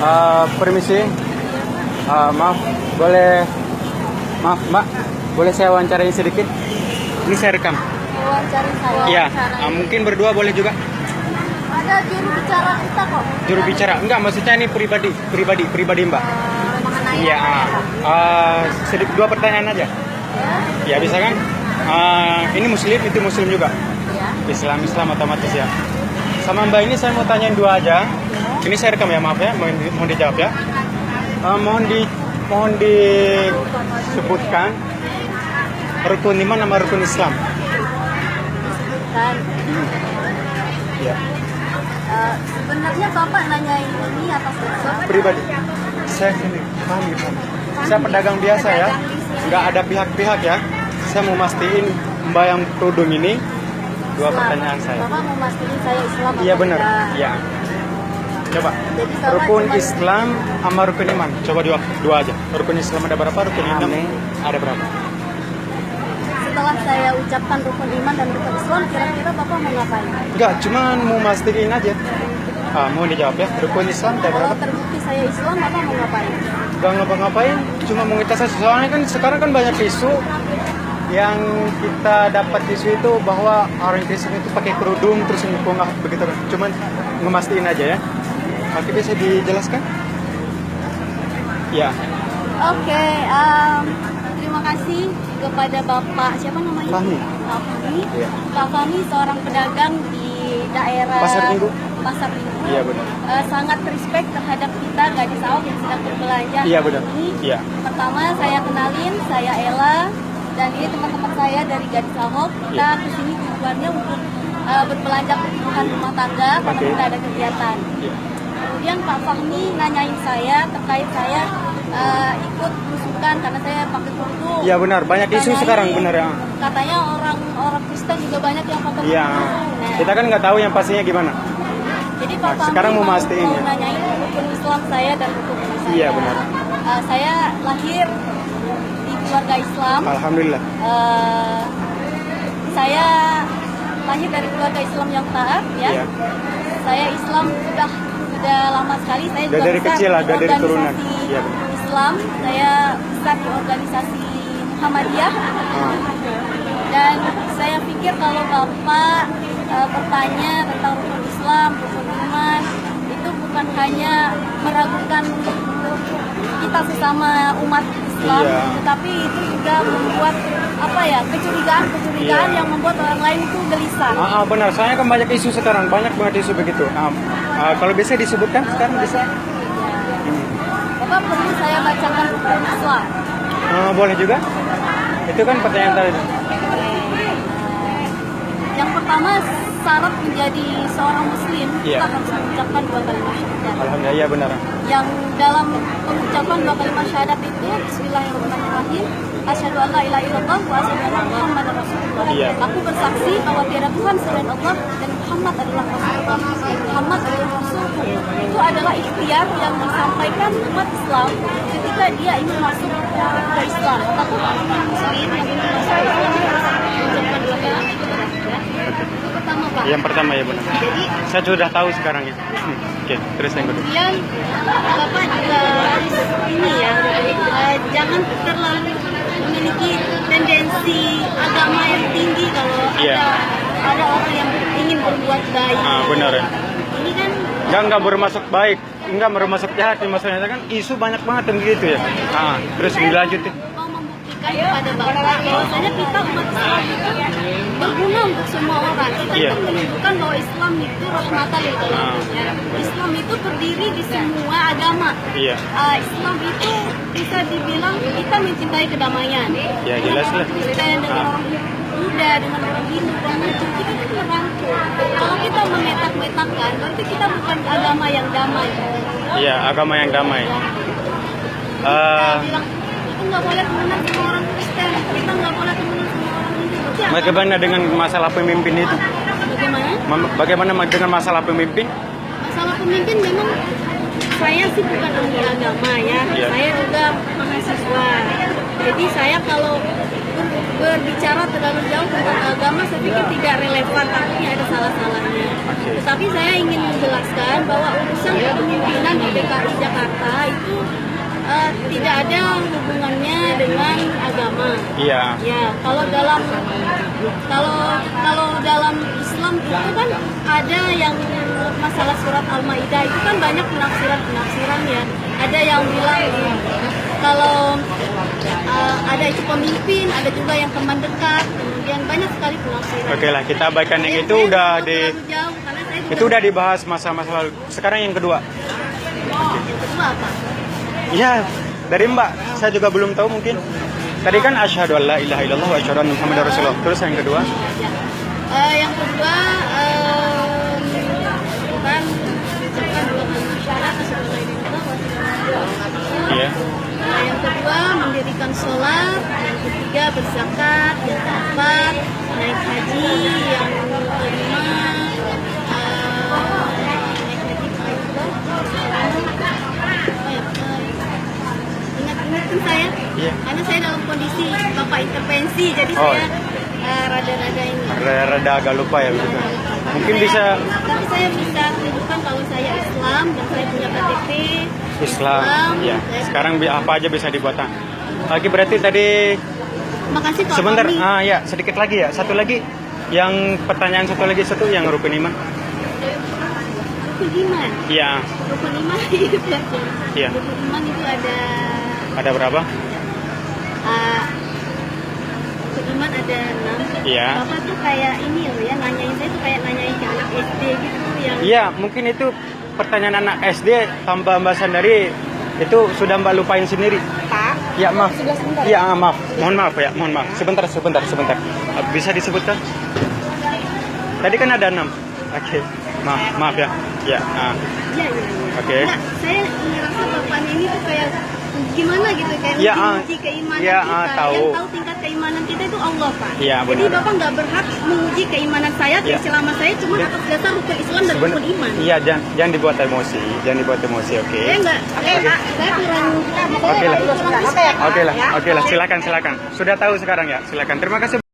Permisi, maaf, boleh, maaf Mbak, boleh saya wawancarai sedikit? Ini saya rekam. Wawancari saya. Iya, mungkin berdua boleh juga. Ada juru bicara kita kok. Juru bicara, enggak, maksudnya ini pribadi Mbak. Mengenai Iya, sedikit dua pertanyaan aja. Ya bisa kan? Ini muslim, itu muslim juga. Ya. Islam otomatis ya. Sama Mbak ini saya mau tanyain dua aja. Ini saya rekam ya, maaf ya, mohon dijawab ya. Mohon disebutkan rukun iman sama rukun Islam. Disebutkan. Ya. Sebenarnya Bapak nanyain ini atas dasar Pribadi. Saya sendiri paham. Saya pedagang biasa ya. Nggak ada pihak-pihak ya. Saya mau mastiin Mbak yang tudung ini dua Islam. pertanyaan saya. Bapak mau mastiin saya Islam Iya atau benar. tidak? Iya. Coba. Jadi Bapak Rukun cuma- Islam sama rukun iman. Coba dua aja. Rukun Islam ada berapa? Rukun iman ada berapa? Setelah saya ucapkan rukun iman dan rukun Islam, kira-kira Bapak mau ngapain? Enggak, cuman mau mastiin aja. Mau dijawab ya. Rukun Islam ada Kalau berapa? terbukti saya Islam, Bapak mau ngapain? Enggak ngapa-ngapain, cuma mau ngetes aja. Soalnya kan sekarang kan banyak isu yang kita dapat isu itu bahwa orang Kristen itu pakai kerudung terus ngepungah begitu kan. Cuman ngemastiin aja ya. Oke, bisa dijelaskan? Ya, Oke, terima kasih kepada Bapak, siapa namanya? Fahmi. Pak Fahmi. Iya. Pak Fahmi seorang pedagang di daerah Pasar Minggu. Pasar Minggu. Iya, benar. Sangat respect terhadap kita gadis awam yang sedang berbelanja Iya, hari benar. ini. Iya. Pertama saya kenalin, saya Ella dan ini teman-teman saya dari gadis awam. Kita Iya. kesini tujuannya untuk berbelanja kebutuhan rumah tangga karena Oke. kita ada kegiatan. Iya. Kemudian Pak Fahmi nanyain saya terkait saya ikut belusukan karena saya pakai kerudung. Iya benar, banyak isu Tanyain, sekarang benar ya. Katanya orang Kristen juga banyak yang pakai Iya. kerudung. Nah, Kita kan nggak tahu yang pastinya gimana. jadi Pak Fahmi sekarang mau mastiin ya? nanyain rukun Islam saya dan rukun iman saya. Iya, benar. Saya lahir di keluarga Islam. Alhamdulillah. Saya lahir dari keluarga Islam yang taat ya. Iya. Saya Islam sudah lama sekali. Saya Udah juga dari besar kecil lah, di udah dari turunan. organisasi Iya, benar. Islam. Saya besar di organisasi Muhammadiyah. Ah. Dan saya pikir kalau Bapak bertanya tentang rukun Islam, rukun iman, itu bukan hanya meragukan kita sesama umat Islam, Iya. tetapi itu juga membuat kecurigaan Iya. yang membuat orang lain itu gelisah. Benar, soalnya kan banyak isu sekarang, banyak banget isu begitu. Kalau bisa disebutkan sekarang bisa? Bapak perlu saya bacakan rukun Islam. Boleh juga? Itu kan pertanyaan tadi. Yang pertama, syarat menjadi seorang muslim, Iya. kita harus mengucapkan dua kalimat syahadat. Alhamdulillah, iya benar. Yang dalam pengucapan dua kalimat syahadat itu Bismillahirrahmanirrahim, asyhadu an la ilaha illallah wa asyhadu anna Muhammadar Rasulullah. Iya. Aku bersaksi bahwa tiada Tuhan selain Allah dan Muhammad adalah Rasulullah. Muhammad adalah Rasul. Itu adalah ikhtiar yang disampaikan umat Islam ketika dia ingin masuk ke Islam. Tapi orang muslim yang ingin masuk ke Islam harus mengucapkan dua kalimat syahadat. Itu pertama, Pak. Yang pertama ya benar. Jadi Saya sudah tahu sekarang ya. Oke, terus yang kedua. kemudian Bapak juga harus ini ya, jangan terlalu memiliki tendensi agama yang tinggi kalau Iya. ada orang yang ingin berbuat baik. Benar ya. Ini kan Enggak bermaksud baik, enggak bermaksud jahat. Maksudnya kan isu banyak banget yang gitu ya. Terus dilanjutin. mau membuktikan kepada Bapak bahwasanya kita umat Islam itu berguna untuk semua orang. Kita Iya. itu menunjukkan bahwa Islam itu rahmatan lil alamin. Islam itu terdiri di semua agama. Iya. Islam itu bisa dibilang kita mencintai kedamaian. Ya, jelas lah. Kristen dengan orang Buddha, dengan orang Hindu, orang Muslim, kita itu merangkul. Kalau kita memetak-metakkan, berarti kita bukan agama yang damai. Iya, agama yang damai. Kita bilang kita nggak boleh temenan sama orang Kristen, kita nggak boleh temenan sama orang Hindu. Berarti Bagaimana dengan masalah pemimpin itu? bagaimana? Bagaimana dengan masalah pemimpin? Masalah pemimpin memang saya sih bukan ahli agama ya. Iya. Saya juga mahasiswa. Jadi saya kalau berbicara terlalu jauh tentang agama saya pikir tidak relevan, takutnya ada salah-salahnya. Oke. Tetapi saya ingin menjelaskan bahwa urusan kepemimpinan di DKI Jakarta itu tidak ada hubungannya dengan agama. Iya. Ya, kalau dalam Islam itu kan ada yang masalah surat Al-Maidah itu kan banyak penafsiran ya. Ada yang bilang kalau ada itu pemimpin, ada juga yang teman dekat, kemudian banyak sekali penafsiran. Oke lah, kita abaikan yang itu Saya udah tidak di terlalu jauh, karena saya juga itu udah dibahas masa-masa lalu. Sekarang yang kedua. yang kedua apa? Ya, dari Mbak, saya juga belum tahu mungkin. Tadi kan asyhadu alla ilaha illallah wa asyhadu anna muhammadar rasulullah. Terus yang kedua? Ya. Yang kedua kan syarat sesuai dengan Iya. yang kedua mendirikan sholat, yang ketiga berzakat, yang keempat naik haji, yang kelima ingat-ingatkan saya, Iya. karena saya dalam kondisi bapak intervensi, jadi Oh. saya rada-rada ini. Rada agak lupa ya begitu. Mungkin Tapi bisa saya bisa tunjukkan kalau saya Islam dan saya punya KTP Islam. Ya, saya- sekarang apa aja bisa dibuat. Lagi berarti tadi Makasih Pak sebentar. Fahmi. Ya, sedikit lagi ya. Satu lagi. Yang pertanyaan satu lagi yang rukun iman. Rukun iman. Iya. Rukun iman itu pelajaran. Iya. Rukun iman itu Ada berapa? rukun iman ada 6. Iya. Bapak tuh kayak ini loh ya, nanyain saya tuh kayak nanyain ke anak SD gitu yang Iya, mungkin itu pertanyaan anak SD tanpa pembahasan dari itu sudah Mbak lupain sendiri. Pak. Ya maaf. Sudah sebentar. Ya maaf. Mohon maaf ya, mohon maaf. Sebentar. Bisa disebutkan? Tadi kan ada 6. Oke. Maaf ya. Ya. Iya. Oke. Enggak, saya ngerasa bapaknya ini tuh kayak gimana gitu kayak Ya, menguji keimanan ya, kita. tahu. Yang tahu tingkat keimanan kita itu Allah, Pak. Iya, Jadi benar. Bapak nggak berhak menguji keimanan saya, Ya. keislaman saya cuma Ya. atas dasar rukun Islam dan rukun iman. Iya, jangan dibuat emosi. Oke. Saya nggak, saya kurang. Oke lah. kurang respect, Pak, Oke ya. lah. Silakan. Sudah tahu sekarang ya. Silakan. Terima kasih.